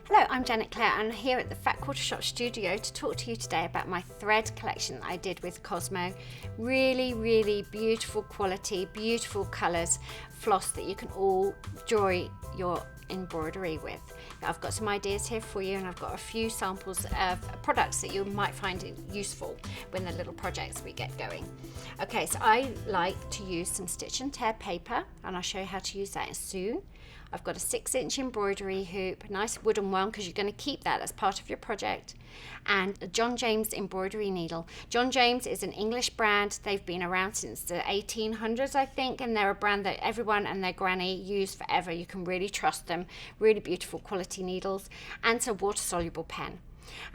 Hello, I'm Janet Clare and I'm here at the Fat Quarter Shop studio to talk to you today about my thread collection that I did with Cosmo. Really beautiful quality, beautiful colours, floss that you can all enjoy your embroidery with. I've got some ideas here for you and I've got a few samples of products that you might find useful when the little projects we get going. Okay, so I like to use some stitch and tear paper and I'll show you how to use that soon. I've got a 6-inch embroidery hoop, a nice wooden one because you're going to keep that as part of your project, and a John James embroidery needle. John James is an English brand. They've been around since the 1800s, I think, and they're a brand that everyone and their granny use forever. You can really trust them. Really beautiful quality needles, and it's a water-soluble pen.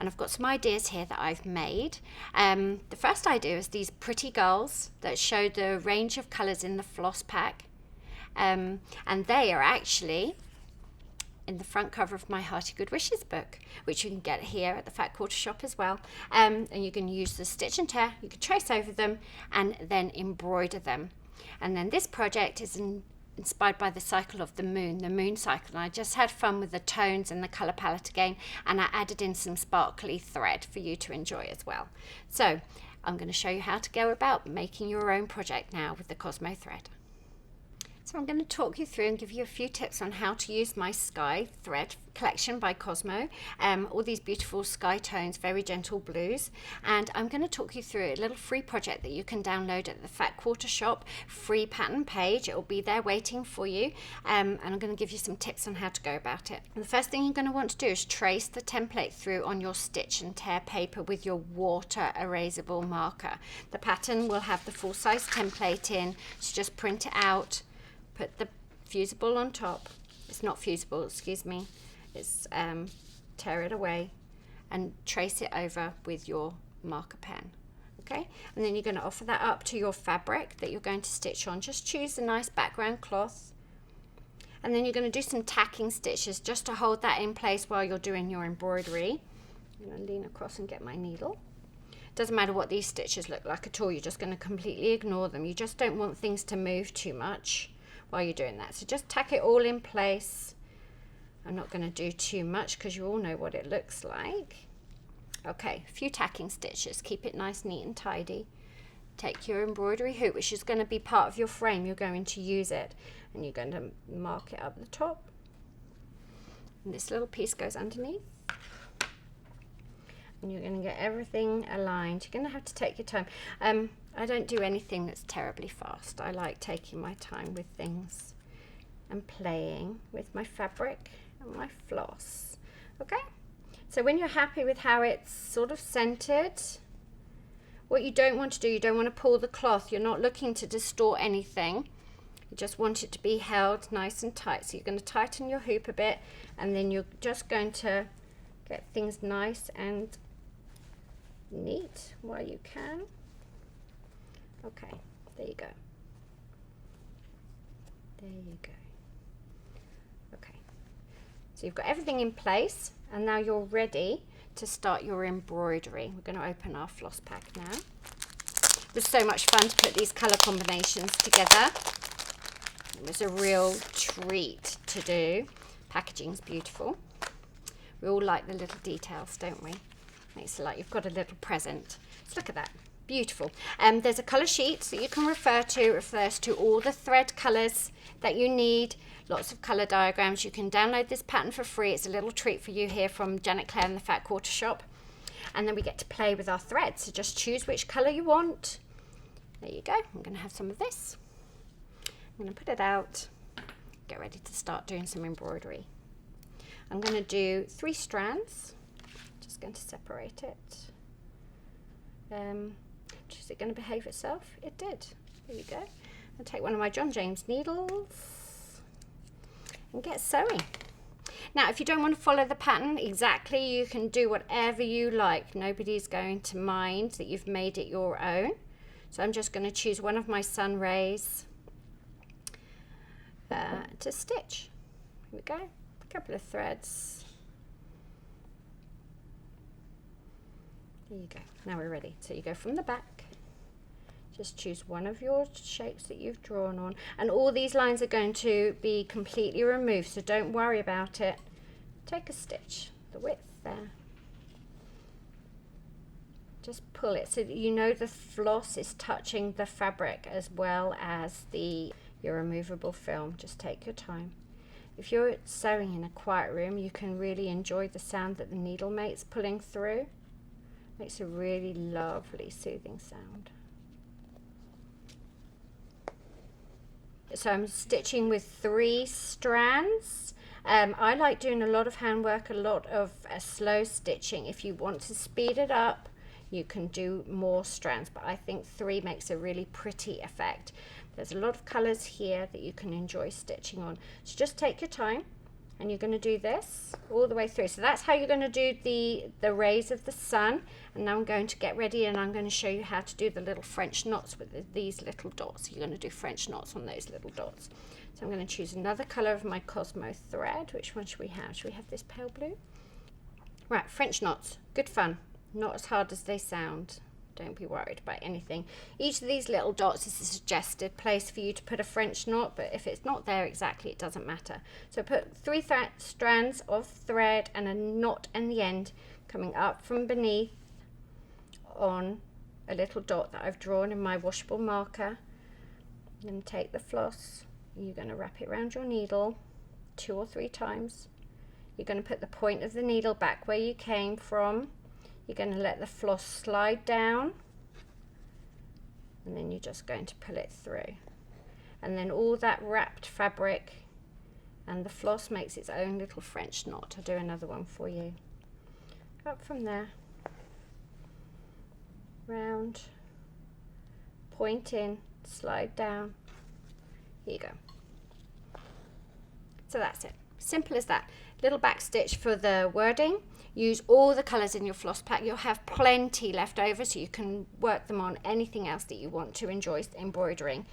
And I've got some ideas here that I've made. The first idea is these pretty girls that show the range of colours in the floss pack. And they are actually in the front cover of my Hearty Good Wishes book, which you can get here at the Fat Quarter Shop as well. And you can use the stitch and tear, you can trace over them and then embroider them. And then this project is inspired by the cycle of the moon cycle. And I just had fun with the tones and the colour palette again, and I added in some sparkly thread for you to enjoy as well. So I'm going to show you how to go about making your own project now with the Cosmo thread. So I'm going to talk you through and give you a few tips on how to use my Sky Thread Collection by Cosmo. All these beautiful sky tones, very gentle blues. And I'm going to talk you through a little free project that you can download at the Fat Quarter Shop free pattern page. It will be there waiting for you. And I'm going to give you some tips on how to go about it. And the first thing you're going to want to do is trace the template through on your stitch and tear paper with your water erasable marker. The pattern will have the full size template in, so just print it out. Put the fusible on top. It's not fusible, excuse me. It's tear it away and trace it over with your marker pen. Okay, and then you're going to offer that up to your fabric that you're going to stitch on. Just choose a nice background cloth, and then you're going to do some tacking stitches just to hold that in place while you're doing your embroidery. I'm going to lean across and get my needle. Doesn't matter what these stitches look like at all. You're just going to completely ignore them. You just don't want things to move too much while you're doing that. So just tack it all in place. I'm not going to do too much because you all know what it looks like. Okay, a few tacking stitches. Keep it nice, neat and tidy. Take your embroidery hoop, which is going to be part of your frame. You're going to use it and you're going to mark it up the top. And this little piece goes underneath. And you're going to get everything aligned. You're going to have to take your time. I don't do anything that's terribly fast. I like taking my time with things and playing with my fabric and my floss. Okay, so when you're happy with how it's sort of centered, what you don't want to do, you don't want to pull the cloth. You're not looking to distort anything. You just want it to be held nice and tight. So you're going to tighten your hoop a bit, and then you're just going to get things nice and neat while you can. Okay, there you go. There you go. Okay, so you've got everything in place and now you're ready to start your embroidery. We're going to open our floss pack now. It was so much fun to put these colour combinations together. It was a real treat to do. Packaging's beautiful. We all like the little details, don't we? Makes it like you've got a little present. So look at that. Beautiful. There's a colour sheet that you can refer to. It refers to all the thread colours that you need. Lots of colour diagrams. You can download this pattern for free. It's a little treat for you here from Janet Clare and the Fat Quarter Shop. And then we get to play with our threads. So just choose which colour you want. There you go. I'm going to have some of this. I'm going to put it out. Get ready to start doing some embroidery. I'm going to do 3 strands. Just going to separate it. Is it going to behave itself? It did. There you go. I'll take one of my John James needles and get sewing. Now, if you don't want to follow the pattern exactly, you can do whatever you like. Nobody's going to mind that you've made it your own. So I'm just going to choose one of my sun rays to stitch. Here we go. A couple of threads. There you go. Now we're ready. So you go from the back. Just choose one of your shapes that you've drawn on. And all these lines are going to be completely removed, so don't worry about it. take a stitch, the width there. Just pull it so that you know the floss is touching the fabric as well as your removable film. Just take your time. If you're sewing in a quiet room, you can really enjoy the sound that the needle makes pulling through. Makes a really lovely soothing sound. So I'm stitching with 3 strands. I like doing a lot of handwork, a lot of slow stitching. If you want to speed it up, you can do more strands, but I think 3 makes a really pretty effect. There's a lot of colors here that you can enjoy stitching on. So just take your time, and you're going to do this all the way through. So that's how you're going to do the rays of the sun. And now I'm going to get ready, and I'm going to show you how to do the little French knots with these little dots. You're going to do French knots on those little dots. So I'm going to choose another color of my Cosmo thread. Which one should we have? Should we have this pale blue? Right, French knots, good fun. Not as hard as they sound. Don't be worried about anything. Each of these little dots is a suggested place for you to put a French knot, but if it's not there exactly, it doesn't matter. So put 3 strands of thread and a knot in the end coming up from beneath on a little dot that I've drawn in my washable marker. I'm going to take the floss, you're going to wrap it around your needle 2 or 3 times. You're going to put the point of the needle back where you came from. You're going to let the floss slide down, and then you're just going to pull it through. And then all that wrapped fabric and the floss makes its own little French knot. I'll do another one for you. Up from there, round, point in, slide down. Here you go. So that's it. Simple as that. Little back stitch for the wording. Use all the colours in your floss pack. You'll have plenty left over, so you can work them on anything else that you want to enjoy embroidering.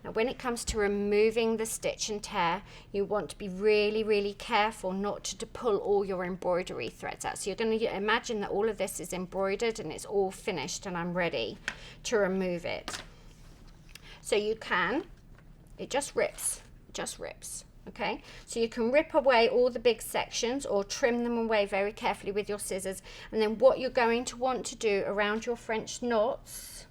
Now when it comes to removing the stitch and tear, you want to be really, really careful not to pull all your embroidery threads out. So you're going to imagine that all of this is embroidered and it's all finished and I'm ready to remove it. So you can, it just rips, okay? So you can rip away all the big sections or trim them away very carefully with your scissors. And then what you're going to want to do around your French knots,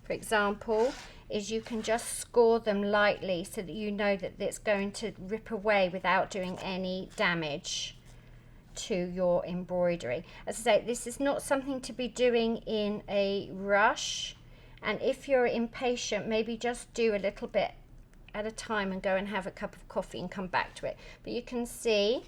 for example, is you can just score them lightly so that you know that it's going to rip away without doing any damage to your embroidery. As I say, this is not something to be doing in a rush, and if you're impatient, maybe just do a little bit at a time and go and have a cup of coffee and come back to it. But you can see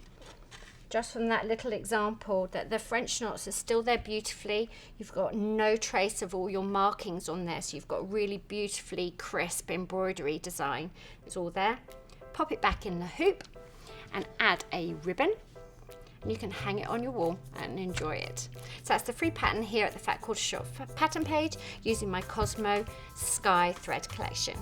just from that little example that the French knots are still there beautifully. You've got no trace of all your markings on there, so you've got really beautifully crisp embroidery design. It's all there. Pop it back in the hoop and add a ribbon, and you can hang it on your wall and enjoy it. So that's the free pattern here at the Fat Quarter Shop pattern page using my Cosmo Sky Thread Collection.